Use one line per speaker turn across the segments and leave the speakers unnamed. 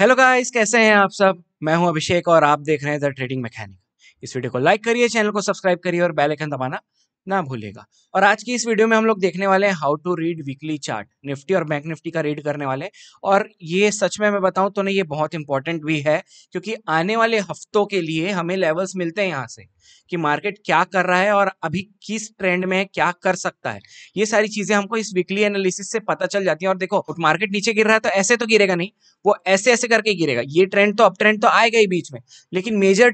Hello guys, कैसे हैं आप सब। मैं हूं अभिषेक और आप देख रहे हैं द ट्रेडिंग मैकेनिक। इस वीडियो को लाइक करिए, चैनल को सब्सक्राइब करिए और बेल आइकन दबाना ना भूलिएगा। और आज की इस वीडियो में हम लोग देखने वाले हैं how to read weekly chart, Nifty और बैंक निफ्टी का रीड करने वाले हैं। और ये सच में मैं बताऊं तो नहीं, ये बहुत इंपॉर्टेंट भी है क्योंकि आने वाले हफ्तों के लिए हमें लेवल्स मिलते हैं यहाँ से कि मार्केट क्या कर रहा है और अभी किस ट्रेंड में है, क्या कर सकता है। ये सारी चीजें हमको इस वीकली एनालिसिस से पता चल जाती हैं। और देखो, मार्केट नीचे गिर रहा है तो ऐसे तो गिरेगा नहीं, वो ऐसे ऐसे करके गिरेगा। ये ट्रेंड तो अप ट्रेंड तो आएगा ही बीच में, लेकिन मेजर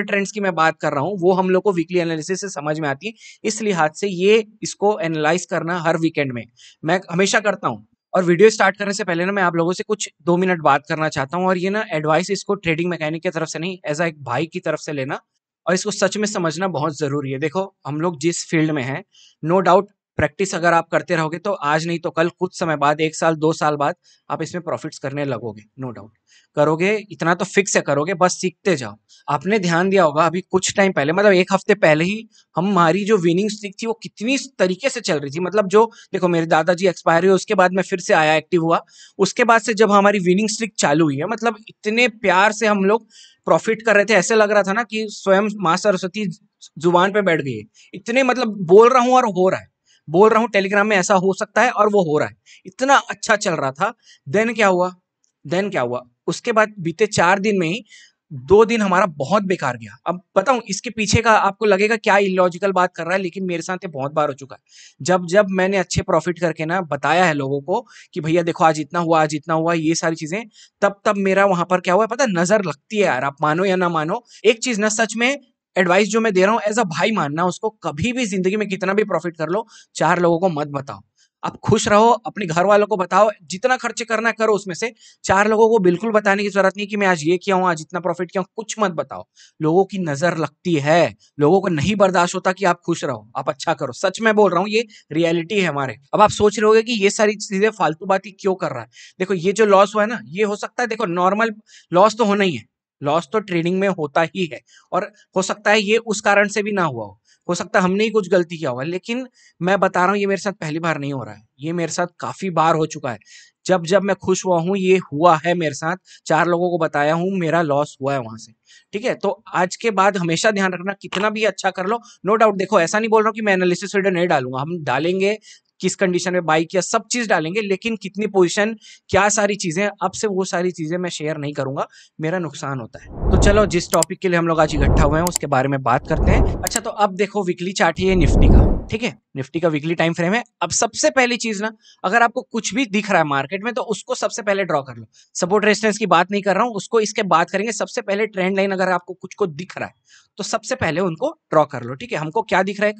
ट्रेंड्स की मैं बात कर रहा हूं, वो हम लोग को वीकली एनालिसिस से समझ में आती है। इस लिहाज से ये इसको एनालाइज करना हर वीकेंड में मैं हमेशा करता हूं। और वीडियो स्टार्ट करने से पहले ना, मैं आप लोगों से कुछ 2 मिनट बात करना चाहता हूं। और ये ना एडवाइस इसको ट्रेडिंग मैकेनिक की तरफ से नहीं, एज अ एक भाई की तरफ से लेना और इसको सच में समझना बहुत जरूरी है। देखो, हम लोग जिस फील्ड में हैं, नो डाउट प्रैक्टिस अगर आप करते रहोगे तो आज नहीं तो कल, कुछ समय बाद, 1 साल 2 साल बाद आप इसमें प्रॉफिट्स करने लगोगे। नो डाउट करोगे, इतना तो फिक्स है, करोगे, बस सीखते जाओ। आपने ध्यान दिया होगा अभी कुछ टाइम पहले, मतलब 1 हफ्ते पहले ही, हमारी जो विनिंग स्ट्रीक थी वो कितनी तरीके से चल रही थी। मतलब जो, देखो, मेरे दादाजी एक्सपायर हुए, उसके बाद मैं फिर से आया, एक्टिव हुआ। उसके बाद से जब हमारी विनिंग स्ट्रीक चालू हुई है, मतलब इतने प्यार से हम लोग प्रॉफिट कर रहे थे, ऐसे लग रहा था ना कि स्वयं माँ सरस्वती जुबान पे बैठ गई है। इतने, मतलब बोल रहा हूँ और हो रहा है, बोल रहा हूँ टेलीग्राम में ऐसा हो सकता है और वो हो रहा है। इतना अच्छा चल रहा था। देन क्या हुआ, उसके बाद बीते 4 दिन में ही 2 दिन हमारा बहुत बेकार गया। अब बताऊं इसके पीछे का, आपको लगेगा क्या इलॉजिकल बात कर रहा है, लेकिन मेरे साथ ये बहुत बार हो चुका है। जब जब मैंने अच्छे प्रॉफिट करके ना बताया है लोगों को कि भैया देखो आज इतना हुआ, आज इतना हुआ, ये सारी चीजें, तब तब मेरा वहां पर क्या हुआ है पता है, नजर लगती है यार। आप मानो या ना मानो, एक चीज ना, सच में एडवाइस जो मैं दे रहा हूं एज अ भाई मानना उसको, कभी भी जिंदगी में कितना भी प्रॉफिट कर लो, 4 लोगों को मत बताओ। आप खुश रहो, अपने घर वालों को बताओ, जितना खर्चे करना करो, उसमें से 4 लोगों को बिल्कुल बताने की जरूरत नहीं कि मैं आज ये किया हूं, आज इतना प्रॉफिट किया हूं, कुछ मत बताओ। लोगों की नजर लगती है, लोगों को नहीं बर्दाश्त होता कि आप खुश रहो, आप अच्छा करो। सच में बोल रहा हूं, ये रियलिटी है हमारे। अब आप सोच रहे होगे कि ये सारी चीजें फालतू बातें क्यों कर रहा है। देखो, ये जो लॉस हुआ है ना, ये हो सकता है, देखो नॉर्मल लॉस तो होना ही है, लॉस तो ट्रेडिंग में होता ही है। और हो सकता है ये उस कारण से भी ना हुआ हो सकता है हमने ही कुछ गलती किया होगा। लेकिन मैं बता रहा हूँ, ये मेरे साथ पहली बार नहीं हो रहा है, ये मेरे साथ काफी बार हो चुका है। जब जब मैं खुश हुआ हूं, ये हुआ है मेरे साथ, 4 लोगों को बताया हूं, मेरा लॉस हुआ है वहां से। ठीक है, तो आज के बाद हमेशा ध्यान रखना, कितना भी अच्छा कर लो, नो डाउट। देखो, ऐसा नहीं बोल रहा हूं कि मैं एनालिसिस वीडियो नहीं डालूंगा, हम डालेंगे, किस कंडीशन में बाई किया, सब चीज डालेंगे, लेकिन कितनी पोजीशन, क्या सारी चीजें, अब से वो सारी चीजें मैं शेयर नहीं करूंगा, मेरा नुकसान होता है। तो चलो, जिस टॉपिक के लिए हम लोग आज इकट्ठा हुए हैं उसके बारे में बात करते हैं। अच्छा, तो अब देखो, वीकली चार्ट है ये निफ्टी का। ठीक है, निफ्टी का वीकली टाइम फ्रेम है। अब सबसे पहली चीज ना, अगर आपको कुछ भी दिख रहा है मार्केट में तो उसको सबसे पहले ड्रॉ कर लो। सपोर्ट रेजिस्टेंस की बात नहीं कर रहा हूं, उसको इसके बात करेंगे। सबसे पहले ट्रेंड लाइन, अगर आपको कुछ को दिख रहा है तो सबसे पहले उनको ड्रॉ कर लो। ठीक है, हमको क्या दिख रहा है,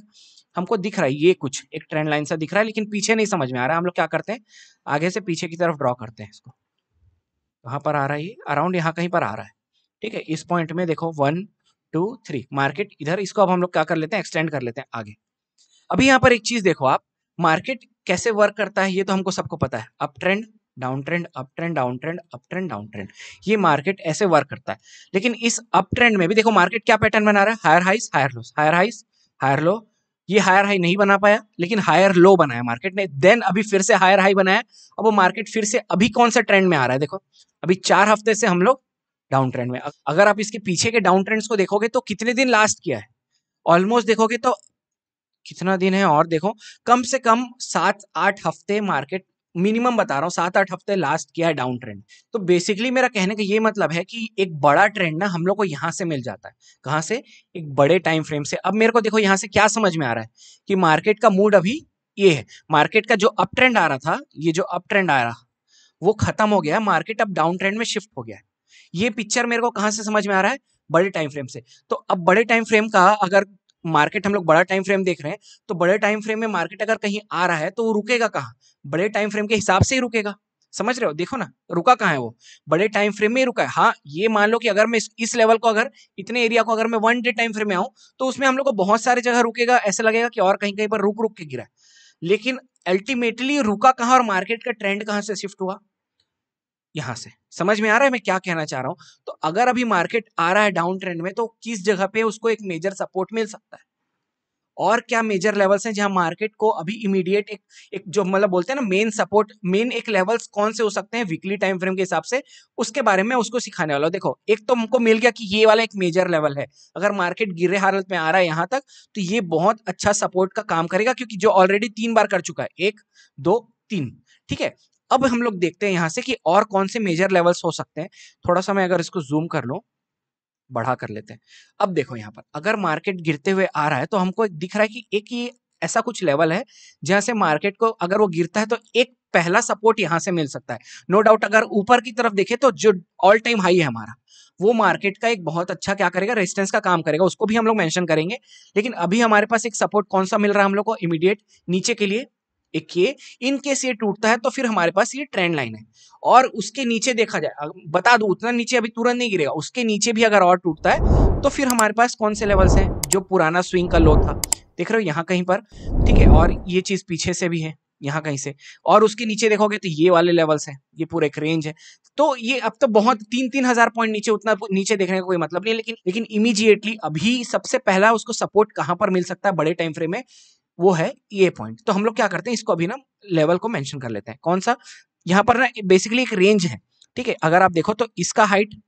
हमको दिख रहा है ये कुछ एक ट्रेंड लाइन सा दिख रहा है, लेकिन पीछे नहीं समझ में आ रहा है। हम लोग क्या करते हैं, आगे से पीछे की तरफ ड्रॉ करते हैं इसको। कहां पर आ रहा है ये, अराउंड यहाँ कहीं पर आ रहा है। ठीक है, इस पॉइंट में देखो 1 2 3 मार्केट इधर, इसको अब हम लोग क्या कर लेते हैं, एक्सटेंड कर लेते हैं आगे। अभी यहाँ पर एक चीज देखो आप, मार्केट कैसे वर्क करता है ये तो हमको सबको पता है। Up trend, down trend, up trend, down trend, up trend, down trend, ये मार्केट ऐसे वर्क करता है। लेकिन इस अप ट्रेंड में भी देखो मार्केट क्या पैटर्न बना रहा है, higher highs higher lows, higher highs higher low. ये हायर हाई नहीं बना पाया, लेकिन हायर लो बनाया मार्केट ने। देन अभी फिर से हायर हाई बनाया। अब वो मार्केट फिर से अभी कौन सा ट्रेंड में आ रहा है, देखो अभी 4 हफ्ते से हम लोग डाउन ट्रेंड में। अगर आप इसके पीछे के डाउन ट्रेंड्स को देखोगे तो कितने दिन लास्ट किया है, ऑलमोस्ट देखोगे तो कितना दिन है, और देखो कम से कम 7 8 हफ्ते मार्केट, मिनिमम बता रहा हूँ, 7 8 हफ्ते लास्ट किया है डाउन ट्रेंड। तो बेसिकली मेरा कहने का ये मतलब है कि एक बड़ा ट्रेंड ना हम लोग को यहाँ से मिल जाता है। कहाँ से, एक बड़े टाइम फ्रेम से। अब मेरे को देखो यहाँ से क्या समझ में आ रहा है कि मार्केट का मूड अभी ये है। मार्केट का जो अप ट्रेंड आ रहा था, ये जो अप ट्रेंड आ रहा वो खत्म हो गया, मार्केट अब डाउन ट्रेंड में शिफ्ट हो गया है। ये पिक्चर मेरे को कहां से समझ में आ रहा है, बड़े टाइम फ्रेम से। तो अब बड़े टाइम फ्रेम का, अगर मार्केट हम लोग बड़ा टाइम फ्रेम देख रहे हैं, तो बड़े टाइम फ्रेम में मार्केट अगर कहीं आ रहा है तो वो रुकेगा कहाँ, बड़े टाइम फ्रेम के हिसाब से ही रुकेगा। समझ रहे हो, देखो ना रुका कहाँ है वो, बड़े टाइम फ्रेम में ही रुका है। हाँ, ये मान लो कि अगर मैं इस लेवल को, अगर इतने एरिया को अगर मैं 1 डे टाइम फ्रेम में आऊं तो उसमें हम लोग को बहुत सारी जगह रुकेगा, ऐसे लगेगा कि और कहीं कहीं पर रुक रुक के गिरा है। लेकिन अल्टीमेटली रुका कहाँ और मार्केट का ट्रेंड कहाँ से शिफ्ट हुआ, यहां से। समझ में आ रहा है मैं क्या कहना चाह रहा हूं। तो अगर अभी मार्केट आ रहा है डाउन ट्रेंड में तो किस जगह पे उसको एक मेजर सपोर्ट मिल सकता है, और क्या मेजर लेवल्स हैं जहां मार्केट को अभी इमीडिएट एक जो मतलब बोलते हैं ना मेन सपोर्ट, मेन एक लेवल्स कौन से हो सकते हैं वीकली टाइम फ्रेम के हिसाब से, उसके बारे में उसको सिखाने वाला हूं। देखो एक तो हमको मिल गया कि ये वाला एक मेजर लेवल है, अगर मार्केट गिरे हालत में आ रहा है यहां तक तो ये बहुत अच्छा सपोर्ट का काम करेगा, क्योंकि जो ऑलरेडी 3 बार कर चुका है, 1 2 3। ठीक है, अब हम लोग देखते हैं यहां से कि और कौन से मेजर लेवल्स हो सकते हैं। थोड़ा सा मैं अगर इसको जूम कर लूं, बढ़ा कर लेते हैं। अब देखो यहाँ पर अगर मार्केट गिरते हुए आ रहा है तो हमको दिख रहा है कि एक ये ऐसा कुछ लेवल है जहां से मार्केट को अगर वो गिरता है तो एक पहला सपोर्ट यहां से मिल सकता है। नो डाउट अगर ऊपर की तरफ देखें तो जो ऑल टाइम हाई है हमारा, वो मार्केट का एक बहुत अच्छा क्या करेगा, रेजिस्टेंस का काम करेगा, उसको भी हम लोग मेंशन करेंगे। लेकिन अभी हमारे पास एक सपोर्ट कौन सा मिल रहा है हम लोग को इमीडिएट नीचे के लिए, एक ये, इन केस ये टूटता है तो फिर हमारे पास ये ट्रेंड लाइन है। और उसके नीचे देखा जाए, बता दूं उतना नीचे अभी तुरंत नहीं गिरेगा, उसके नीचे भी अगर और टूटता है तो फिर हमारे पास कौन से लेवल्स हैं, जो पुराना स्विंग का लो था, देख रहे हो यहाँ कहीं पर, ठीक है, और ये चीज पीछे से भी है यहाँ कहीं से, और उसके नीचे देखोगे तो ये वाले लेवल्स हैं, ये पूरा एक रेंज है। तो ये अब तो बहुत 3-3 हजार पॉइंट नीचे, उतना नीचे देखने का कोई मतलब नहीं है, लेकिन इमीडिएटली अभी सबसे पहला उसको सपोर्ट कहां पर मिल सकता है बड़े टाइम फ्रेम में, वो है ये पॉइंट। तो हम लोग क्या करते हैं, इसको अभी ना लेवल को मेंशन कर लेते हैं, कौन सा, यहाँ पर ना बेसिकली एक रेंज है। ठीक है, अगर आप देखो तो इसका हाइट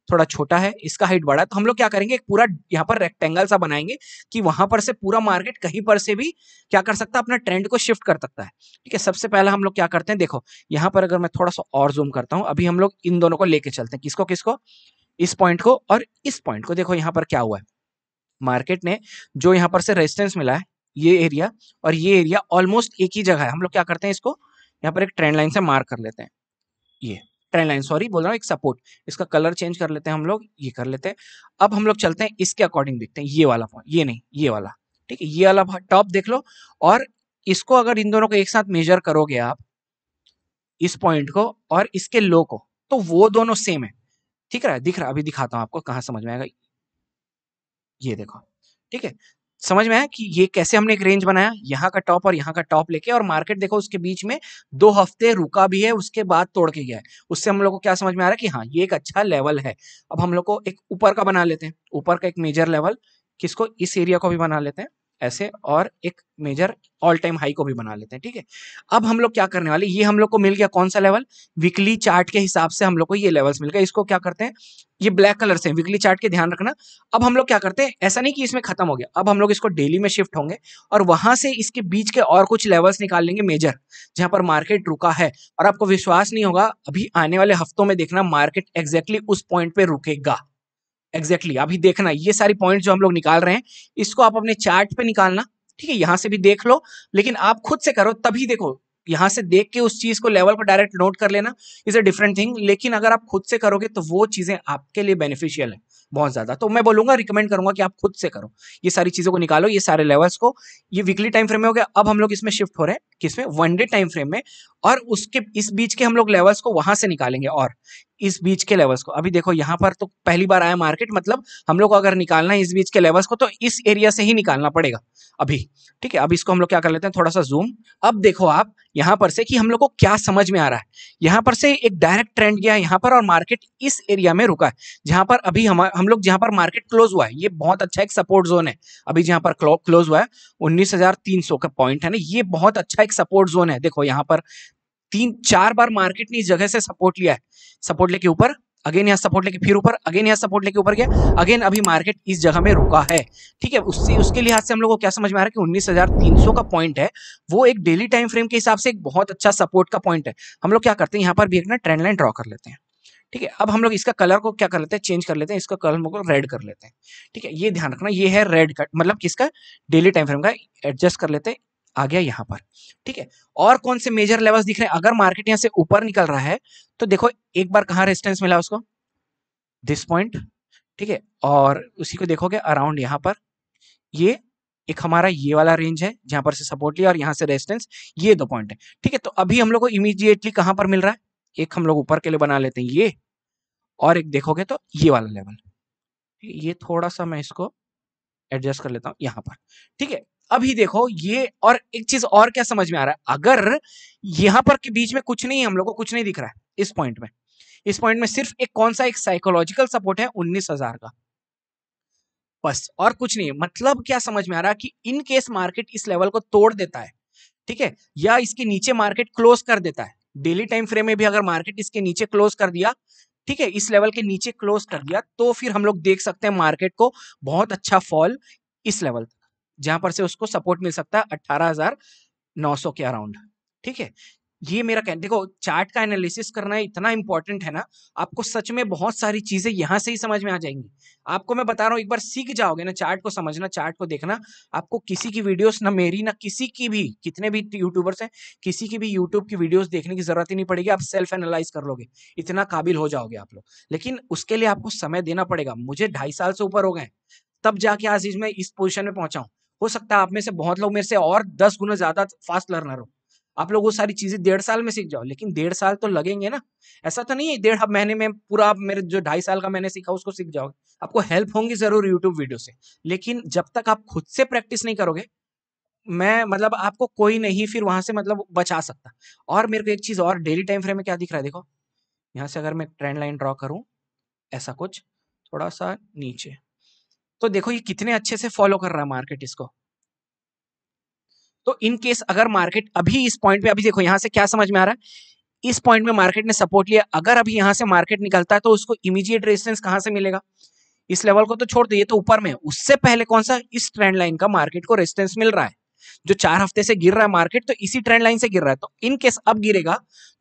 थोड़ा छोटा है, इसका हाइट बड़ा है, तो हम लोग क्या करेंगे, एक पूरा यहाँ पर रेक्टेंगल सा बनाएंगे कि वहां पर से पूरा मार्केट कहीं पर से भी क्या कर सकता है, अपना ट्रेंड को शिफ्ट कर सकता है। ठीक है, सबसे पहला हम लोग क्या करते हैं, देखो यहाँ पर अगर मैं थोड़ा सा और जूम करता हूं, अभी हम लोग इन दोनों को लेके चलते हैं, किसको किसको, इस पॉइंट को और इस पॉइंट को। देखो यहाँ पर क्या हुआ है, मार्केट ने जो यहाँ पर से रेजिस्टेंस मिला है, ये एरिया और ये एरिया ऑलमोस्ट एक ही जगह है। हम लोग क्या करते हैं, इसको यहाँ पर एक ट्रेंड लाइन से मार्क कर लेते हैं, ये ट्रेंड लाइन, सॉरी बोल रहा हूँ, एक सपोर्ट, इसका कलर चेंज कर लेते हैं हम लोग, ये कर लेते हैं। अब हम लोग चलते हैं इसके अकॉर्डिंग, देखते हैं ये वाला पॉइंट, ये नहीं ये वाला, ठीक है, ये वाला टॉप देख लो, और इसको अगर इन दोनों को एक साथ मेजर करोगे आप, इस पॉइंट को और इसके लो को, तो वो दोनों सेम है। ठीक है, दिख रहा, अभी दिखाता हूँ आपको कहाँ समझ में आएगा, ये देखो, ठीक है, समझ में आया कि ये कैसे हमने एक रेंज बनाया, यहाँ का टॉप और यहाँ का टॉप लेके, और मार्केट देखो उसके बीच में 2 हफ्ते रुका भी है, उसके बाद तोड़ के गया है। उससे हम लोग को क्या समझ में आ रहा है कि हाँ ये एक अच्छा लेवल है। अब हम लोग को एक ऊपर का बना लेते हैं, ऊपर का एक मेजर लेवल, किसको, इस एरिया को भी बना लेते हैं ऐसे, और एक मेजर ऑल टाइम हाई को भी बना लेते हैं। ठीक है, अब हम लोग क्या करने वाले, ये हम लोग को मिल गया कौन सा लेवल, वीकली चार्ट के हिसाब से हम लोग को ये लेवल्स मिल गए। इसको क्या करते हैं, ये ब्लैक कलर से वीकली चार्ट के, ध्यान रखना। अब हम लोग क्या करते हैं, ऐसा नहीं कि इसमें खत्म हो गया, अब हम लोग इसको डेली में शिफ्ट होंगे और वहां से इसके बीच के और कुछ लेवल्स निकाल लेंगे मेजर, जहां पर मार्केट रुका है। और आपको विश्वास नहीं होगा, अभी आने वाले हफ्तों में देखना मार्केट एग्जैक्टली उस पॉइंट पे रुकेगा। एग्जैक्टली अभी देखना, ये सारी पॉइंट जो हम लोग निकाल रहे हैं, इसको आप अपने चार्ट पे निकालना। ठीक है, यहां से भी देख लो, लेकिन आप खुद से करो तभी देखो, यहां से देख के उस चीज को लेवल को डायरेक्ट नोट कर लेना इज अ डिफरेंट थिंग, लेकिन अगर आप खुद से करोगे तो वो चीजें आपके लिए बेनिफिशियल है बहुत ज्यादा। तो मैं बोलूंगा, रिकमेंड करूंगा कि आप खुद से करो, ये सारी चीजों को निकालो, ये सारे लेवल्स को। ये वीकली टाइम फ्रेम में हो गया। अब हम लोग इसमें शिफ्ट हो रहे हैं किसमें, 1 डे टाइम फ्रेम में, और उसके इस बीच के हम लोग लेवल्स को वहां से निकालेंगे, और इस बीच के लेवल्स को। अभी देखो यहाँ पर तो पहली बार आया मार्केट, मतलब हम लोग को अगर निकालना है इस बीच के लेवल्स को तो इस एरिया से ही निकालना पड़ेगा अभी। ठीक है, अब इसको हम लोग क्या कर लेते हैं, थोड़ा सा जूम। अब देखो आप यहां पर से कि हम लोग को क्या समझ में आ रहा है, यहां पर से एक डायरेक्ट ट्रेंड गया है यहां पर, और मार्केट इस एरिया में रुका है, जहां पर अभी हम लोग जहां पर मार्केट क्लोज हुआ है, ये बहुत अच्छा एक सपोर्ट जोन है। अभी जहां पर क्लोज हुआ है 19,300 का पॉइंट है ना, ये बहुत अच्छा एक सपोर्ट जोन है। देखो यहाँ पर 3-4 बार मार्केट ने इस जगह से सपोर्ट लिया है, सपोर्ट लेके ऊपर, अगेन यहाँ सपोर्ट लेके फिर ऊपर, अगेन यहाँ सपोर्ट लेके ऊपर गया, अगेन अभी मार्केट इस जगह में रुका है। ठीक है, उसके लिहाज से हम लोग को क्या समझ में आ रहा है कि 19,300 का पॉइंट है, वो एक डेली टाइम फ्रेम के हिसाब से एक बहुत अच्छा सपोर्ट का पॉइंट है। हम लोग क्या करते हैं, यहाँ पर भी एक ना ट्रेंड लाइन ड्रॉ कर लेते हैं। ठीक है, अब हम लोग इसका कलर को क्या कर लेते हैं, चेंज कर लेते हैं, इसका कलर हम लोग रेड कर लेते हैं। ठीक है, ये ध्यान रखना, ये है रेड कट, मतलब किसका, डेली टाइम फ्रेम का, एडजस्ट कर लेते हैं, आ गया यहाँ पर। ठीक है, और कौन से मेजर लेवल्स दिख रहे हैं, अगर मार्केट यहाँ से ऊपर निकल रहा है तो देखो एक बार कहाँ रेजिस्टेंस मिला उसको, दिस पॉइंट। ठीक है, और उसी को देखोगे अराउंड यहाँ पर, ये एक हमारा ये वाला रेंज है जहां पर से सपोर्ट लिया और यहाँ से रेजिस्टेंस, ये 2 पॉइंट है। ठीक है, तो अभी हम लोग को इमीडिएटली कहां पर मिल रहा है, एक हम लोग ऊपर के लिए बना लेते हैं ये, और एक देखोगे तो ये वाला लेवल, ये थोड़ा सा मैं इसको एडजस्ट कर लेता हूं यहाँ पर। ठीक है, अभी देखो ये, और एक चीज और क्या समझ में आ रहा है, अगर यहां पर के बीच में कुछ नहीं, हम लोग को कुछ नहीं दिख रहा है इस पॉइंट में, इस पॉइंट में सिर्फ एक कौन सा, एक साइकोलॉजिकल सपोर्ट है 19,000 का। बस और कुछ नहीं है। मतलब क्या समझ में आ रहा है कि इन केस मार्केट इस लेवल को तोड़ देता है, ठीक है, या इसके नीचे मार्केट क्लोज कर देता है, डेली टाइम फ्रेम में भी अगर मार्केट इसके नीचे क्लोज कर दिया, ठीक है, इस लेवल के नीचे क्लोज कर दिया, तो फिर हम लोग देख सकते हैं मार्केट को बहुत अच्छा फॉल इस लेवल तक, जहां पर से उसको सपोर्ट मिल सकता है 18,900 के अराउंड, ठीक है। ये मेरा कहना, देखो चार्ट का एनालिसिस करना इतना इंपॉर्टेंट है ना, आपको सच में बहुत सारी चीजें यहां से ही समझ में आ जाएंगी। आपको मैं बता रहा हूं, एक बार सीख जाओगे ना चार्ट को समझना, चार्ट को देखना, आपको किसी की वीडियोस, ना मेरी ना किसी की भी, कितने भी यूट्यूबर्स हैं, किसी की भी यूट्यूब की वीडियोस देखने की जरूरत ही नहीं पड़ेगी, आप सेल्फ एनालाइज कर लोगे, इतना काबिल हो जाओगे आप लोग। लेकिन उसके लिए आपको समय देना पड़ेगा। मुझे 2.5 साल से ऊपर हो गए, तब जाके आज मैं इस पोजीशन में पहुंचा हूं। हो सकता है आप में से बहुत लोग मेरे से और 10 गुना ज्यादा फास्ट लर्नर हो, आप लोग वो सारी चीजें 1.5 साल में सीख जाओ, लेकिन 1.5 साल तो लगेंगे ना। ऐसा तो नहीं है 1.5 महीने में पूरा आप मेरे जो 2.5 साल का मैंने सीखा उसको सीख जाओगे। आपको हेल्प होंगी जरूर यूट्यूब वीडियो से, लेकिन जब तक आप खुद से प्रैक्टिस नहीं करोगे, मैं मतलब आपको कोई नहीं फिर वहां से मतलब बचा सकता। और मेरे को एक चीज और, डेली टाइम फ्रेम में क्या दिख रहा है देखो, यहाँ से अगर मैं ट्रेंड लाइन ड्रॉ करूं, ऐसा कुछ थोड़ा सा नीचे, तो देखो ये कितने अच्छे से फॉलो कर रहा है मार्केट इसको। तो इन केस अगर मार्केट अभी इस पॉइंट पे, अभी देखो यहां से क्या समझ में आ रहा है, इस पॉइंट में मार्केट ने सपोर्ट लिया, अगर अभी यहां से मार्केट निकलता है तो उसको इमीडिएट रेजिस्टेंस कहां से मिलेगा, इस लेवल को तो छोड़ दो, ये तो ऊपर में, उससे पहले कौन सा, इस ट्रेंड लाइन का मार्केट को रेजिस्टेंस मिल रहा है। जो 4 हफ्ते से गिर रहा है मार्केट, तो इसी ट्रेंड लाइन से गिर रहा है, तो इन केस अब गिरेगा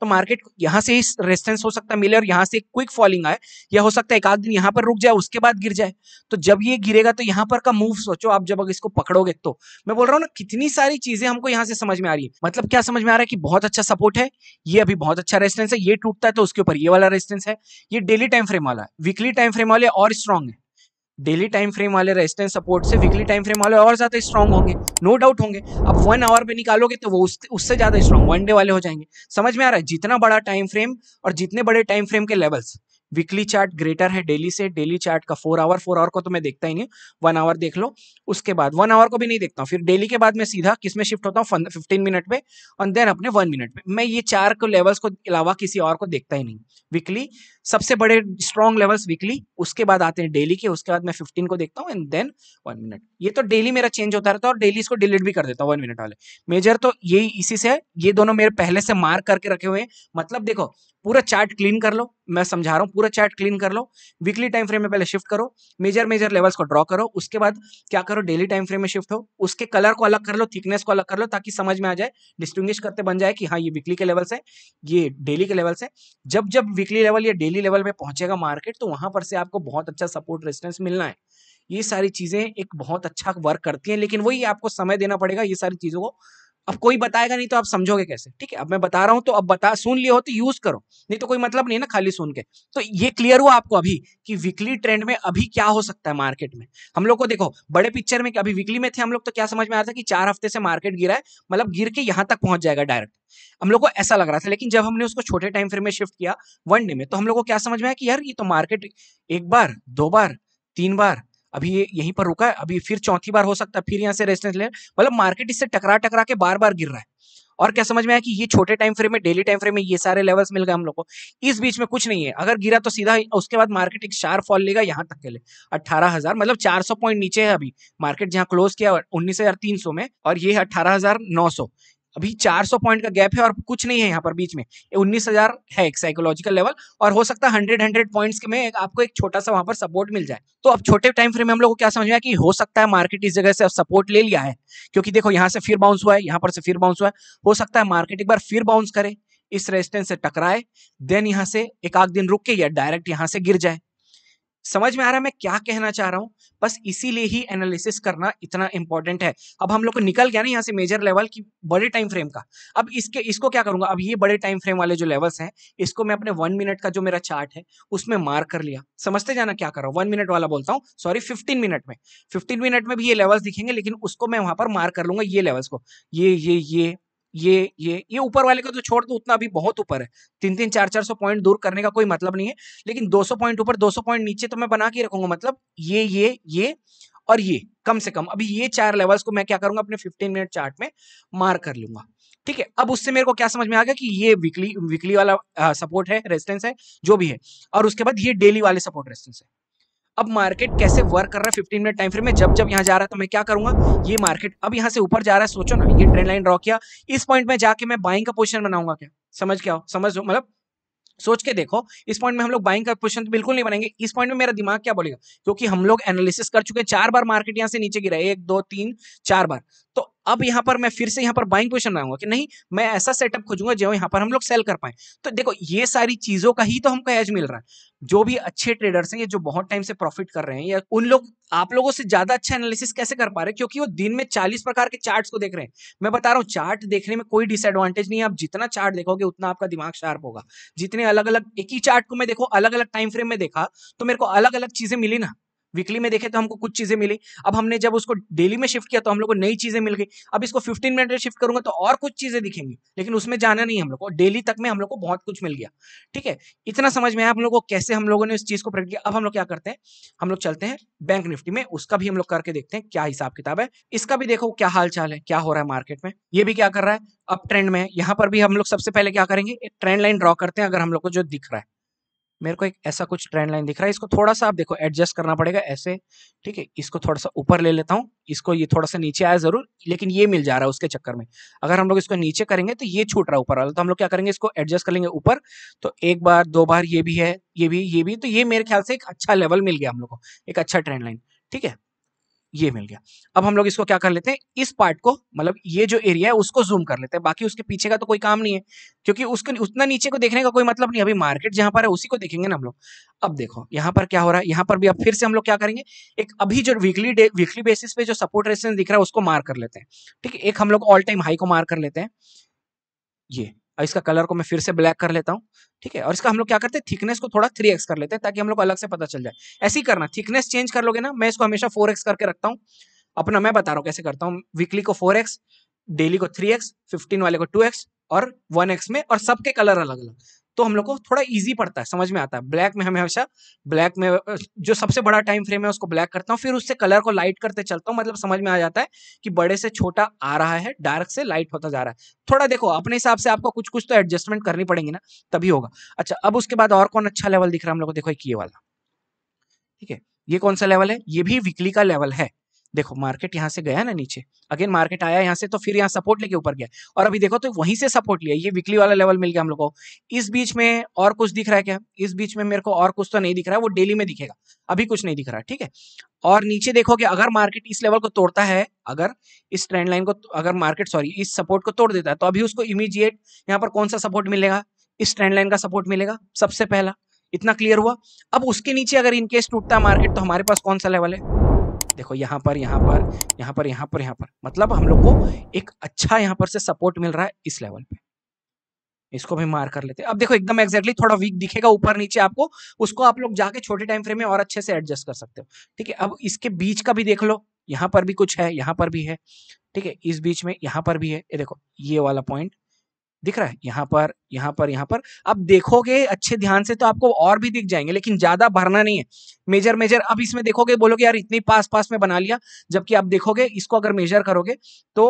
तो मार्केट यहां से ही रेजिस्टेंस हो सकता है मिले और यहां से क्विक फॉलिंग आए, या हो सकता है एक आध दिन यहां पर रुक जाए उसके बाद गिर जाए। तो जब ये गिरेगा तो यहां पर का मूव सोचो आप, जब अगर इसको पकड़ोगे तो, मैं बोल रहा हूँ ना कितनी सारी चीजें हमको यहां से समझ में आ रही है। मतलब क्या समझ में आ रहा है कि बहुत अच्छा सपोर्ट है, ये अभी बहुत अच्छा रेजिस्टेंस है, ये टूटता है तो उसके ऊपर ये वाला रेजिस्टेंस है, ये डेली टाइम फ्रेम वाला है, वीकली टाइम फ्रेम वाले और स्ट्रॉन्ग है, डेली टाइम फ्रेम वाले रेजिस्टेंस सपोर्ट से वीकली टाइम फ्रेम वाले और ज्यादा स्ट्रांग होंगे, नो डाउट होंगे। अब 1 आवर पे निकालोगे तो वो उससे ज्यादा स्ट्रांग 1 डे वाले हो जाएंगे। समझ में आ रहा है, जितना बड़ा टाइम फ्रेम और जितने बड़े टाइम फ्रेम के लेवल्स, वीकली चार्ट ग्रेटर है डेली से, डेली चार्ट का 4 आवर को तो मैं देखता ही नहीं, 1 आवर देख लो, उसके बाद 1 आवर को भी नहीं देखता हूँ, फिर डेली के बाद मैं सीधा किसमें शिफ्ट होता हूँ, 15 मिनट पे, और देन अपने 1 मिनट पे। मैं ये 4 को लेवल्स को अलावा किसी और को देखता ही नहीं। वीकली सबसे बड़े स्ट्रॉन्ग लेवल्स वीकली, उसके बाद आते हैं डेली के, उसके बाद मैं 15 को देखता हूँ एंड देन 1 मिनट। ये तो डेली मेरा चेंज होता रहता है और डेली इसको डिलीट भी कर देता हूँ 1 मिनट वाले। मेजर तो यही इसी से है, ये दोनों मेरे पहले से मार्क करके रखे हुए हैं। मतलब देखो पूरा चार्ट क्लीन कर लो, मैं समझा रहा हूँ, पूरा चार्ट क्लीन कर लो, वीकली टाइम फ्रेम में पहले शिफ्ट करो, मेजर मेजर लेवल्स को ड्रॉ करो, उसके बाद क्या करो, डेली टाइम फ्रेम में शिफ्ट हो, उसके कलर को अलग कर लो, थिकनेस को अलग कर लो, ताकि समझ में आ जाए, डिस्टिंग्विश करते बन जाए कि हाँ ये वीकली के लेवल्स है, ये डेली के लेवल्स है। जब जब वीकली लेवल या डेली लेवल पे पहुंचेगा मार्केट, तो वहां पर से आपको बहुत अच्छा सपोर्ट रेजिस्टेंस मिलना है। ये सारी चीजें एक बहुत अच्छा वर्क करती हैं, लेकिन वही आपको समय देना पड़ेगा ये सारी चीजों को। अब कोई बताएगा नहीं तो आप समझोगे कैसे, ठीक है। अब मैं बता रहा हूं तो अब बता, सुन लिया हो तो यूज करो, नहीं तो कोई मतलब नहीं है ना खाली सुन के। तो ये क्लियर हुआ आपको अभी कि वीकली ट्रेंड में अभी क्या हो सकता है मार्केट में। हम लोग को देखो बड़े पिक्चर में, अभी वीकली में थे हम लोग, तो क्या समझ में आ रहा था कि 4 हफ्ते से मार्केट गिरा है, मतलब गिर के यहां तक पहुंच जाएगा डायरेक्ट, हम लोग को ऐसा लग रहा था। लेकिन जब हमने उसको छोटे टाइम फ्रेम में शिफ्ट किया 1 डे में, तो हम लोग को क्या समझ में आया कि यार ये तो मार्केट एक बार, 2 बार, 3 बार, अभी ये यहीं पर रुका है, अभी फिर चौथी बार हो सकता है फिर यहाँ से रेजिस्टेंस ले, मतलब मार्केट इससे टकरा टकरा के बार बार गिर रहा है। और क्या समझ में आया कि ये छोटे टाइम फ्रेम में, डेली टाइम फ्रेम में ये सारे लेवल्स मिल गए हम लोग को, इस बीच में कुछ नहीं है, अगर गिरा तो सीधा उसके बाद मार्केट एक शार्प फॉल लेगा यहां तक के लिए 18,000, मतलब 400 पॉइंट नीचे है अभी मार्केट, जहां क्लोज किया 19,300 में, और ये है 18,900। अभी 400 पॉइंट का गैप है और कुछ नहीं है यहाँ पर बीच में, 19,000 है एक साइकोलॉजिकल लेवल, और हो सकता है 100 पॉइंट्स में आपको एक छोटा सा वहां पर सपोर्ट मिल जाए। तो अब छोटे टाइम फ्रेम में हम लोग को क्या समझ में आया कि हो सकता है मार्केट इस जगह से सपोर्ट ले लिया है, क्योंकि देखो यहाँ से फिर बाउंस हुआ है, यहाँ पर से फिर बाउंस हुआ है, हो सकता है मार्केट एक बार फिर बाउंस करे, इस रेजिस्टेंस से टकराए, देन यहाँ से एक आध दिन रुक के या डायरेक्ट यहाँ से गिर जाए। समझ में आ रहा है मैं क्या कहना चाह रहा हूं, बस इसीलिए ही एनालिसिस करना इतना इंपॉर्टेंट है। अब हम लोग को निकल गया ना यहाँ से मेजर लेवल की बड़े टाइम फ्रेम का, अब इसको क्या करूंगा, अब ये बड़े टाइम फ्रेम वाले जो लेवल्स हैं, इसको मैं अपने 1 मिनट का जो मेरा चार्ट है उसमें मार्क कर लिया। समझते जाना क्या कर रहा हूँ, 1 मिनट वाला बोलता हूँ, सॉरी 15 मिनट में, 15 मिनट में भी ये लेवल्स दिखेंगे, लेकिन उसको मैं वहां पर मार्क कर लूंगा, ये लेवल्स को, ये ऊपर वाले को तो छोड़ दो, उतना अभी बहुत ऊपर है, 300-400 पॉइंट दूर करने का कोई मतलब नहीं है। लेकिन 200 पॉइंट ऊपर 200 पॉइंट नीचे तो मैं बना के रखूंगा, मतलब ये और ये कम से कम, अभी ये 4 लेवल्स को मैं क्या करूंगा अपने 15 मिनट चार्ट में मार्क कर लूंगा। ठीक है, अब उससे मेरे को क्या समझ में आ गया कि ये वीकली वाला सपोर्ट है, रेजिस्टेंस है, जो भी है, और उसके बाद ये डेली वाले सपोर्ट रेजिस्टेंस है। अब मार्केट कैसे वर्क कर रहा है 15 मिनट टाइम फ्रेम में, जब जब यहाँ जा रहा है तो मैं क्या करूंगा, ये मार्केट अब यहाँ से ऊपर जा रहा है, सोचो ना, ये ट्रेंड लाइन ड्रॉ किया, इस पॉइंट में जाके मैं बाइंग का पोजीशन बनाऊंगा क्या? समझ क्या हो, समझ मतलब सोच के देखो, इस पॉइंट में हम लोग बाइंग का पोजीशन तो बिल्कुल नहीं बनेंगे। इस पॉइंट में मेरा दिमाग क्या बोलेगा, क्योंकि हम लोग एनालिसिस कर चुके हैं, 4 बार मार्केट यहां से नीचे गिरा है, 1 2 3 4 बार। तो अब यहां पर मैं फिर से यहां पर बाइंग पोजीशन बनाऊंगा कि नहीं, मैं ऐसा सेटअप खोजूंगा जो यहां पर हम लोग सेल कर पाए। तो देखो, ये सारी चीजों का ही तो हमको एज मिल रहा है। जो भी अच्छे ट्रेडर्स हैं, ये जो बहुत टाइम से प्रॉफिट कर रहे हैं, या उन लोग आप लोगों से ज्यादा अच्छा एनालिसिस कैसे कर पा रहे हैं, क्योंकि वो दिन में 40 प्रकार के चार्ट्स को देख रहे हैं। मैं बता रहा हूं, चार्ट देखने में कोई डिसएडवांटेज नहीं है, आप जितना चार्ट देखोगे उतना आपका दिमाग शार्प होगा। जितने अलग अलग, एक ही चार्ट को मैं देखो अलग अलग टाइम फ्रेम में देखा, तो मेरे को अलग अलग चीजें मिली ना। वीकली में देखे तो हमको कुछ चीजें मिली, अब हमने जब उसको डेली में शिफ्ट किया तो हम लोग को नई चीजें मिल गई। अब इसको 15 मिनट में शिफ्ट करूंगा तो और कुछ चीजें दिखेंगी, लेकिन उसमें जाना नहीं हम लोग को, डेली तक में हम लोग को बहुत कुछ मिल गया। ठीक है, इतना समझ में आया हम लोग को कैसे हम लोगों ने इस चीज को प्रेडिक्ट किया। अब हम लोग क्या करते हैं, हम लोग चलते हैं बैंक निफ्टी में, उसका भी हम लोग करके देखते हैं क्या हिसाब किताब है। इसका भी देखो क्या हाल चाल है, क्या हो रहा है मार्केट में। ये भी क्या कर रहा है, अप ट्रेंड में है। यहाँ पर भी हम लोग सबसे पहले क्या करेंगे, एक ट्रेंड लाइन ड्रॉ करते हैं। अगर हम लोग को जो दिख रहा है, मेरे को एक ऐसा कुछ ट्रेंड लाइन दिख रहा है, इसको थोड़ा सा आप देखो एडजस्ट करना पड़ेगा ऐसे। ठीक है, इसको थोड़ा सा ऊपर ले लेता हूँ, इसको ये थोड़ा सा नीचे आया जरूर, लेकिन ये मिल जा रहा है उसके चक्कर में। अगर हम लोग इसको नीचे करेंगे तो ये छूट रहा है ऊपर वाला, तो हम लोग क्या करेंगे, इसको एडजस्ट कर लेंगे ऊपर। तो एक बार दो बार ये भी है, ये भी, तो ये मेरे ख्याल से एक अच्छा लेवल मिल गया हम लोग को, एक अच्छा ट्रेंड लाइन। ठीक है, ये मिल गया। अब हम लोग इसको क्या कर लेते हैं, इस पार्ट को, मतलब ये जो एरिया है उसको जूम कर लेते हैं, बाकी उसके पीछे का तो कोई काम नहीं है, क्योंकि उसको उतना नीचे को देखने का कोई मतलब नहीं। अभी मार्केट जहां पर है उसी को देखेंगे ना हम लोग। अब देखो यहाँ पर क्या हो रहा है, यहाँ पर भी अब फिर से हम लोग क्या करेंगे, एक अभी जो वीकली बेसिस पे जो सपोर्ट रेजिस्टेंस दिख रहा है उसको मार्क कर लेते हैं। ठीक है, एक हम लोग ऑल टाइम हाई को मार्क कर लेते हैं, ये। और इसका कलर को मैं फिर से ब्लैक कर लेता हूँ। ठीक है, और इसका हम लोग क्या करते हैं, थिकनेस को थोड़ा 3x कर लेते हैं, ताकि हम लोग को अलग से पता चल जाए। ऐसे ही करना, थिकनेस चेंज कर लोगे ना, मैं इसको हमेशा 4x करके रखता हूँ अपना। मैं बता रहा हूँ कैसे करता हूँ, वीकली को 4x, डेली को 3x, 15 वाले को 2x और 1x में, और सबके कलर अलग अलग। तो हम लोग को थोड़ा इजी पड़ता है, समझ में आता है। ब्लैक में हमें हमेशा, ब्लैक में जो सबसे बड़ा टाइम फ्रेम है उसको ब्लैक करता हूँ, फिर उससे कलर को लाइट करते चलता हूँ, मतलब समझ में आ जाता है कि बड़े से छोटा आ रहा है, डार्क से लाइट होता जा रहा है। थोड़ा देखो अपने हिसाब से आपको कुछ कुछ तो एडजस्टमेंट करनी पड़ेगी ना, तभी होगा। अच्छा, अब उसके बाद और कौन अच्छा लेवल दिख रहा है हम लोग को, देखो एक ये वाला। ठीक है, ये कौन सा लेवल है, ये भी वीकली का लेवल है। देखो मार्केट यहां से गया ना नीचे, अगेन मार्केट आया यहां से, तो फिर यहाँ सपोर्ट लेके ऊपर गया, और अभी देखो तो वहीं से सपोर्ट लिया, ये वीकली वाला लेवल मिल गया हम लोग को। इस बीच में और कुछ दिख रहा है क्या, इस बीच में मेरे को और कुछ तो नहीं दिख रहा है, वो डेली में दिखेगा, अभी कुछ नहीं दिख रहा है। ठीक है, और नीचे देखोगे अगर मार्केट इस लेवल को तोड़ता है, अगर इस ट्रेंड लाइन को, अगर मार्केट सॉरी इस सपोर्ट को तोड़ देता है, तो अभी उसको इमीडिएट यहाँ पर कौन सा सपोर्ट मिलेगा, इस ट्रेंड लाइन का सपोर्ट मिलेगा सबसे पहला। इतना क्लियर हुआ। अब उसके नीचे अगर इनकेस टूटता है मार्केट, तो हमारे पास कौन सा लेवल है, देखो यहाँ पर, यहाँ पर, यहाँ पर, यहाँ पर, यहाँ पर, मतलब हम लोग को एक अच्छा यहाँ पर से सपोर्ट मिल रहा है इस लेवल पे। इसको भी मार कर लेते हैं। अब देखो एकदम एग्जैक्टली थोड़ा वीक दिखेगा ऊपर नीचे आपको, उसको आप लोग जाके छोटे टाइम फ्रेम में और अच्छे से एडजस्ट कर सकते हो। ठीक है, अब इसके बीच का भी देख लो, यहाँ पर भी कुछ है, यहाँ पर भी है। ठीक है, इस बीच में यहाँ पर भी है, ये देखो ये वाला पॉइंट दिख रहा है, यहाँ पर, यहाँ पर, यहाँ पर। अब देखोगे अच्छे ध्यान से तो आपको और भी दिख जाएंगे, लेकिन ज्यादा भरना नहीं है। मेजर मेजर अब इसमें देखोगे, बोलोगे यार इतनी पास पास में बना लिया, जबकि आप देखोगे इसको अगर मेजर करोगे तो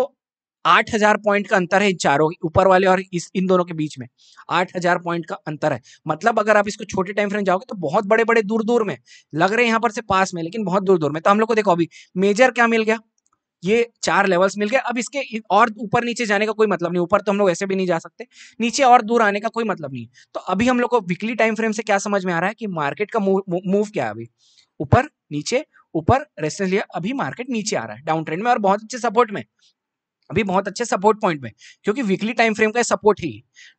8,000 पॉइंट का अंतर है इन चारों ऊपर वाले और इन दोनों के बीच में। 8,000 पॉइंट का अंतर है, मतलब अगर आप इसको छोटे टाइम फ्रेम जाओगे तो बहुत बड़े बड़े दूर दूर में लग रहे हैं, यहाँ पर से पास में, लेकिन बहुत दूर दूर में। तो हम लोग को देखो अभी मेजर क्या मिल गया, ये 4 लेवल्स मिल गए। अब इसके और ऊपर नीचे जाने का कोई मतलब नहीं, ऊपर तो हम लोग ऐसे भी नहीं जा सकते, नीचे और दूर आने का कोई मतलब नहीं। तो अभी हम लोग को वीकली टाइम फ्रेम से क्या समझ में आ रहा है कि मार्केट का मूव क्या है, अभी ऊपर नीचे, ऊपर रेजिस्टेंस लिया, अभी मार्केट नीचे आ रहा है डाउन ट्रेंड में, और बहुत अच्छे सपोर्ट में, अभी बहुत अच्छे सपोर्ट पॉइंट में, क्योंकि वीकली टाइम फ्रेम का सपोर्ट ही।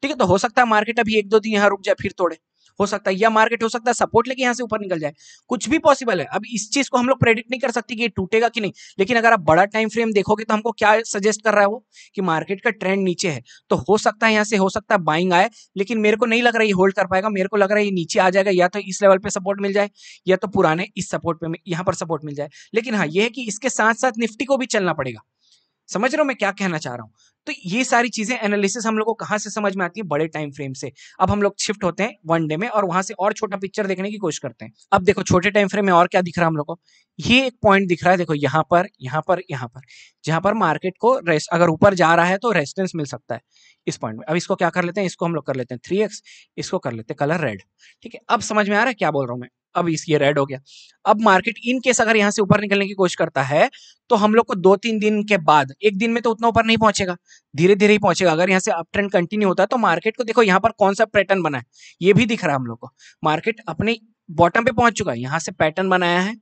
ठीक है, तो हो सकता है मार्केट अभी 1-2 दिन यहाँ रुक जाए फिर तोड़े, हो सकता है, या मार्केट हो सकता है सपोर्ट लेके यहाँ से ऊपर निकल जाए, कुछ भी पॉसिबल है। अब इस चीज को हम लोग प्रेडिक्ट नहीं कर सकते कि ये टूटेगा कि नहीं, लेकिन अगर आप बड़ा टाइम फ्रेम देखोगे तो हमको क्या सजेस्ट कर रहा है वो, कि मार्केट का ट्रेंड नीचे है, तो हो सकता है यहाँ से, हो सकता है बाइंग आए, लेकिन मेरे को नहीं लग रहा है ये होल्ड कर पाएगा। मेरे को लग रहा है ये नीचे आ जाएगा, या तो इस लेवल पे सपोर्ट मिल जाए, या तो पुराने इस सपोर्ट पे यहाँ पर सपोर्ट मिल जाए। लेकिन हाँ, ये है कि इसके साथ साथ निफ्टी को भी चलना पड़ेगा। समझ रहे हो मैं क्या कहना चाह रहा हूं। तो ये सारी चीजें एनालिसिस हम लोग को कहां से समझ में आती है, बड़े टाइम फ्रेम से। अब हम लोग शिफ्ट होते हैं 1 डे में, और वहां से और छोटा पिक्चर देखने की कोशिश करते हैं। अब देखो छोटे टाइम फ्रेम में और क्या दिख रहा है हम लोग को, ये एक पॉइंट दिख रहा है, देखो यहाँ पर, यहाँ पर, यहाँ पर, जहां पर मार्केट को अगर ऊपर जा रहा है तो रेजिस्टेंस मिल सकता है इस पॉइंट में। अब इसको क्या कर लेते हैं, इसको हम लोग कर लेते हैं 3x, इसको कर लेते हैं कलर रेड। ठीक है, अब समझ में आ रहा है क्या बोल रहा हूं मैं। अब इस ये रेड हो गया। अब मार्केट इन केस अगर यहाँ से ऊपर निकलने की कोशिश करता है तो हम लोग को 2-3 दिन के बाद, एक दिन में तो उतना ऊपर नहीं पहुंचेगा, धीरे धीरे ही पहुंचेगा। अगर यहाँ से अप ट्रेंड कंटिन्यू होता है तो मार्केट को देखो यहाँ पर कौन सा पैटर्न बना है, ये भी दिख रहा है हम लोग को। मार्केट अपने बॉटम पे पहुंच चुका है, यहाँ से पैटर्न बनाया है,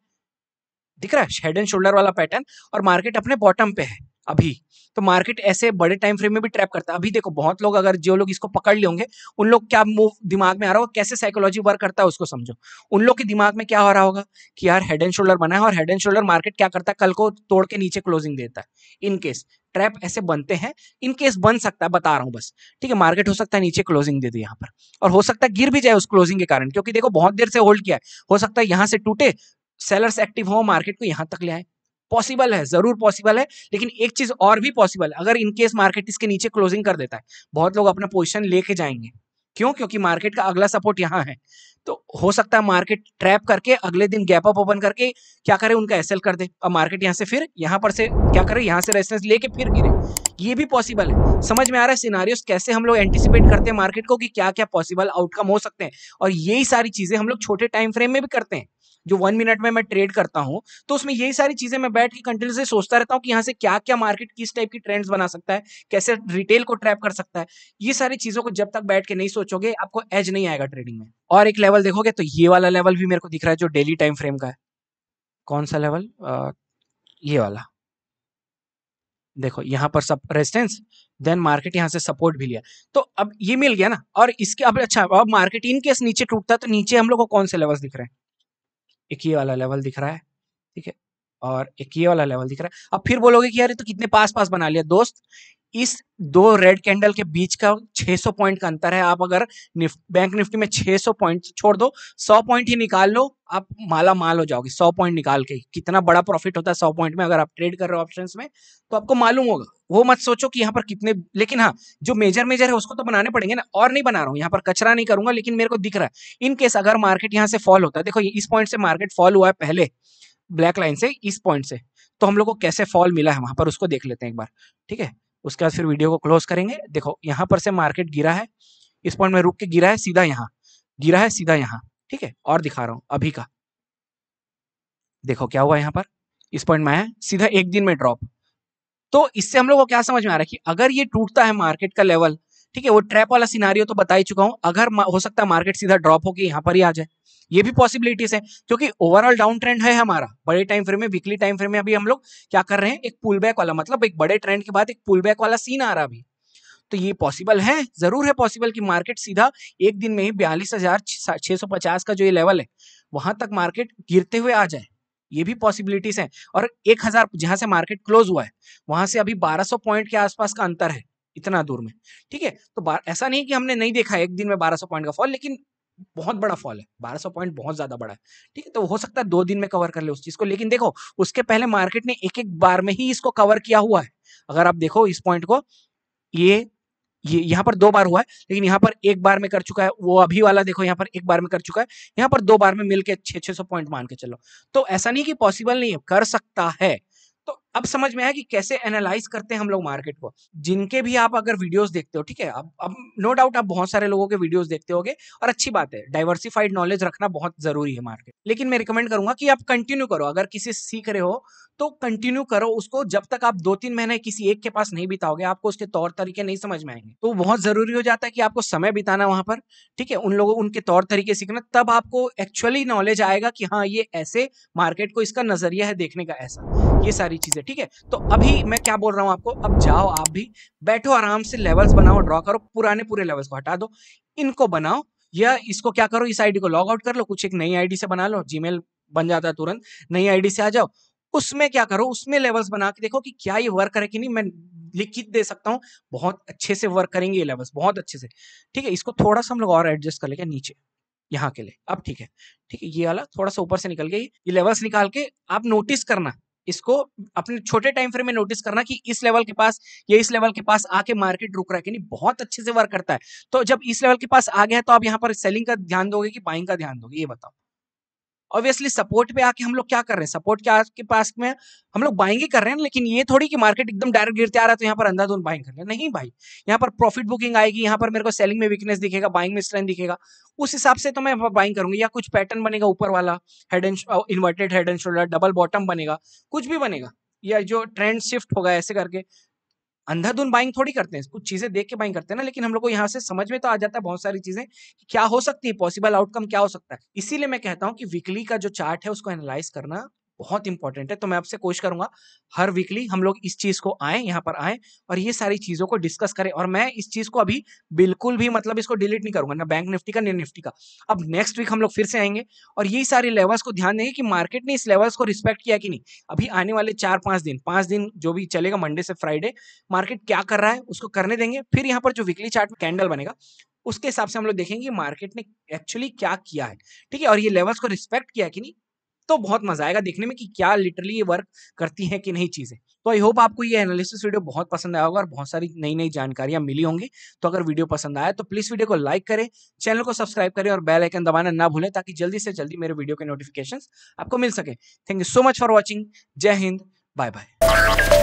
दिख रहा है हेड एंड शोल्डर वाला पैटर्न, और मार्केट अपने बॉटम पे है अभी। तो मार्केट ऐसे बड़े टाइम फ्रेम में भी ट्रैप करता है। अभी देखो बहुत लोग, अगर जो लोग इसको पकड़ लिए होंगे, उन लोग क्या मूव दिमाग में आ रहा होगा, कैसे साइकोलॉजी वर्क करता है उसको समझो। उन लोग के दिमाग में क्या हो रहा होगा कि यार हेड एंड शोल्डर बना है, और हेड एंड शोल्डर मार्केट क्या करता है, कल को तोड़ के नीचे क्लोजिंग देता है। इन केस ट्रैप ऐसे बनते हैं, इन केस बन सकता है, बता रहा हूं बस, ठीक है। मार्केट हो सकता है नीचे क्लोजिंग दे दे यहाँ पर, और हो सकता है गिर भी जाए उस क्लोजिंग के कारण, क्योंकि देखो बहुत देर से होल्ड किया है। हो सकता है यहाँ से टूटे, सेलर्स एक्टिव हो, मार्केट को यहां तक ले आए, पॉसिबल है, जरूर पॉसिबल है। लेकिन एक चीज और भी पॉसिबल है, अगर इनकेस मार्केट इसके नीचे क्लोजिंग कर देता है, बहुत लोग अपना पोजीशन लेके जाएंगे। क्यों? क्योंकि मार्केट का अगला सपोर्ट यहां है। तो हो सकता है मार्केट ट्रैप करके अगले दिन गैप अप ओपन करके क्या करे, उनका एसएल कर दे, और मार्केट यहां से फिर यहां पर से क्या करे, यहां से रेजिस्टेंस लेके फिर गिरे। ये भी पॉसिबल है। समझ में आ रहा है सिनारियोस कैसे हम लोग एंटिसिपेट करते हैं मार्केट को, कि क्या क्या पॉसिबल आउटकम हो सकते हैं। और यही सारी चीजें हम लोग छोटे टाइम फ्रेम में भी करते हैं। जो 1 मिनट में मैं ट्रेड करता हूं, तो उसमें यही सारी चीजें मैं बैठ के कंटिन्यूसली सोचता रहता हूं कि यहाँ से क्या क्या मार्केट किस टाइप की ट्रेंड्स बना सकता है, कैसे रिटेल को ट्रैप कर सकता है। ये सारी चीजों को जब तक बैठ के नहीं सोचोगे, आपको एज नहीं आएगा ट्रेडिंग में। और एक लेवल देखोगे तो ये वाला लेवल भी मेरे को दिख रहा है, जो डेली टाइम फ्रेम का है। कौन सा लेवल? ये वाला देखो, यहाँ पर सब रेजिस्टेंस, देन मार्केट यहाँ से सपोर्ट भी लिया, तो अब ये मिल गया ना। और इसके अब अच्छा, अब मार्केट इन केस नीचे टूटता है तो नीचे हम लोग को कौन से लेवल्स दिख रहे हैं? एक ये वाला लेवल दिख रहा है, ठीक है, और एक ये वाला लेवल दिख रहा है। अब फिर बोलोगे कि यार ये तो कितने पास पास बना लिया दोस्त। इस दो रेड कैंडल के बीच का 600 पॉइंट का अंतर है। आप अगर बैंक निफ्टी में 600 पॉइंट छोड़ दो, 100 पॉइंट ही निकाल लो, आप माला माल हो जाओगे। 100 पॉइंट निकाल के कितना बड़ा प्रॉफिट होता है 100 पॉइंट में, अगर आप ट्रेड कर रहे हो ऑप्शंस में, तो आपको मालूम होगा। वो मत सोचो कि यहाँ पर कितने, लेकिन हाँ, जो मेजर है उसको तो बनाने पड़ेंगे ना, और नहीं बना रहा हूँ यहाँ पर, कचरा नहीं करूंगा, लेकिन मेरे को दिख रहा है इन केस अगर मार्केट यहाँ से फॉल होता है। देखो इस पॉइंट से मार्केट फॉल हुआ है पहले, ब्लैक लाइन से, इस पॉइंट से, तो हम लोग को कैसे फॉल मिला है वहां पर उसको देख लेते हैं एक बार, ठीक है। उसके बाद फिर वीडियो को क्लोज करेंगे। देखो यहाँ पर से मार्केट गिरा है, इस पॉइंट में रुक के गिरा है, सीधा यहाँ गिरा है, सीधा यहाँ, ठीक है। और दिखा रहा हूं अभी का, देखो क्या हुआ यहाँ पर, इस पॉइंट में आया, सीधा एक दिन में ड्रॉप। तो इससे हम लोग को क्या समझ में आ रहा है कि अगर ये टूटता है मार्केट का लेवल, ठीक है, वो ट्रैप वाला सिनारियो तो बता ही चुका हूं, अगर हो सकता है मार्केट सीधा ड्रॉप होकर यहाँ पर ही आ जाए, ये भी पॉसिबिलिटीज है। क्योंकि ओवरऑल डाउन ट्रेंड है हमारा बड़े टाइम फ्रेम में, वीकली टाइम फ्रेम में अभी हम लोग क्या कर रहे हैं, एक पुल बैक वाला, मतलब एक बड़े ट्रेंड के बाद एक पुल बैक वाला सीन आ रहा अभी। तो ये पॉसिबल है, जरूर है पॉसिबल कि मार्केट सीधा एक दिन में ही 42,650 का जो ये लेवल है, वहां तक मार्केट गिरते हुए आ जाए। ये भी पॉसिबिलिटीज है। और 1000 जहां से मार्केट क्लोज हुआ है, वहां से अभी 1200 पॉइंट के आसपास का अंतर है, इतना दूर में, ठीक है। तो ऐसा नहीं कि हमने नहीं देखा एक दिन में 1200 पॉइंट का फॉल, लेकिन बहुत बड़ा फॉल है, 1200 पॉइंट बहुत ज्यादा बड़ा है, ठीक है। तो हो सकता है 2 दिन में कवर कर ले उस चीज को, लेकिन देखो उसके पहले मार्केट ने एक एक बार में ही इसको कवर किया हुआ है। अगर आप देखो इस पॉइंट को, ये यहाँ पर 2 बार हुआ है, लेकिन यहाँ पर एक बार में कर चुका है। वो अभी वाला देखो यहाँ पर एक बार में कर चुका है, यहाँ पर 2 बार में मिलके 600 पॉइंट मान के चलो। तो ऐसा नहीं कि पॉसिबल नहीं है, कर सकता है। तो अब समझ में आया कि कैसे एनालाइज करते हैं हम लोग मार्केट को। जिनके भी आप अगर वीडियोस देखते हो, ठीक है, अब नो डाउट आप बहुत सारे लोगों के वीडियोस देखते होगे, और अच्छी बात है, डाइवर्सिफाइड नॉलेज रखना बहुत जरूरी है मार्केट। लेकिन मैं रिकमेंड करूंगा कि आप कंटिन्यू करो, अगर किसी से सीख रहे हो तो कंटिन्यू करो उसको, जब तक आप 2-3 महीने किसी एक के पास नहीं बिताओगे, आपको उसके तौर तरीके नहीं समझ में आएंगे। तो बहुत जरूरी हो जाता है कि आपको समय बिताना वहां पर, ठीक है, उन लोगों उनके तौर तरीके सीखना, तब आपको एक्चुअली नॉलेज आएगा कि हाँ ये ऐसे मार्केट को, इसका नजरिया है देखने का ऐसा, ये सारी चीजें, ठीक है। तो अभी मैं क्या बोल रहा हूं आपको, अब जाओ आप भी बैठो आराम से, लेवल्स बनाओ, ड्रॉ करो, पुराने पूरे लेवल्स को हटा दो, इनको बनाओ, या इसको क्या करो, इस आईडी को लॉग आउट कर लो, कुछ एक नई आईडी से बना लो, जीमेल बन जाता है तुरंत, नई आईडी से आ जाओ, उसमें क्या करो, उसमें लेवल्स बना के देखो कि क्या ये वर्क करे कि नहीं। मैं लिखित दे सकता हूँ, बहुत अच्छे से वर्क करेंगे ये लेवल्स, बहुत अच्छे से, ठीक है। इसको थोड़ा सा हम लोग और एडजस्ट कर लेंगे नीचे यहाँ के लिए, अब ठीक है, ठीक है। ये वाला थोड़ा सा ऊपर से निकल गई, ये लेवल्स निकाल के आप नोटिस करना इसको, अपने छोटे टाइम फ्रेम में नोटिस करना कि इस लेवल के पास या इस लेवल के पास आके मार्केट रुक रहा है कि नहीं, बहुत अच्छे से वर्क करता है। तो जब इस लेवल के पास आ गया है, तो आप यहाँ पर सेलिंग का ध्यान दोगे कि बाइंग का ध्यान दोगे, ये बताओ। ऑब्वियसली सपोर्ट पे आके हम लोग क्या कर रहे हैं, सपोर्ट के आके पास में हम लोग बाइंग ही कर रहे हैं, लेकिन ये थोड़ी कि मार्केट एकदम डायरेक्ट गिरते आ रहा है तो यहाँ पर अंधाधुंध बाइंग कर रहे हैं। नहीं भाई, यहाँ पर प्रॉफिट बुकिंग आएगी, यहाँ पर मेरे को सेलिंग में वीकनेस दिखेगा, बाइंग में स्ट्रेंथ दिखेगा, उस हिसाब से तो मैं बाइंग करूंगी। या कुछ पैटर्न बनेगा ऊपर वाला, head and inverted head and shoulder, double bottom बनेगा, कुछ भी बनेगा, या जो ट्रेंड शिफ्ट होगा ऐसे करके, अंधाधुंध बाइंग थोड़ी करते हैं, कुछ चीजें देख के बाइंग करते हैं ना। लेकिन हम लोग को यहाँ से समझ में तो आ जाता है बहुत सारी चीजें कि क्या हो सकती है, पॉसिबल आउटकम क्या हो सकता है। इसीलिए मैं कहता हूँ कि वीकली का जो चार्ट है उसको एनालाइज करना बहुत इंपॉर्टेंट है। तो मैं आपसे कोशिश करूंगा हर वीकली हम लोग इस चीज को आए, यहाँ पर आए और ये सारी चीजों को डिस्कस करें। और मैं इस चीज को अभी बिल्कुल भी मतलब इसको डिलीट नहीं करूंगा, ना बैंक निफ्टी का ना निफ्टी का। अब नेक्स्ट वीक हम लोग फिर से आएंगे और यही सारी लेवल्स को ध्यान देंगे कि मार्केट ने इस लेवल्स को रिस्पेक्ट किया कि नहीं। अभी आने वाले 4-5 दिन जो भी चलेगा, मंडे से फ्राइडे, मार्केट क्या कर रहा है उसको करने देंगे। फिर यहाँ पर जो वीकली चार्ट में कैंडल बनेगा उसके हिसाब से हम लोग देखेंगे मार्केट ने एक्चुअली क्या किया है, ठीक है, और ये लेवल्स को रिस्पेक्ट किया कि नहीं। तो बहुत मजा आएगा देखने में कि क्या लिटरली ये वर्क करती है कि नहीं चीजें। तो आई होप आपको ये एनालिसिस वीडियो बहुत पसंद आया होगा और बहुत सारी नई नई जानकारियां मिली होंगी। तो अगर वीडियो पसंद आया तो प्लीज वीडियो को लाइक करें, चैनल को सब्सक्राइब करें और बेल आइकन दबाना ना भूलें, ताकि जल्दी से जल्दी मेरे वीडियो के नोटिफिकेशंस आपको मिल सके। Thank you so much for watching. जय हिंद, बाय बाय।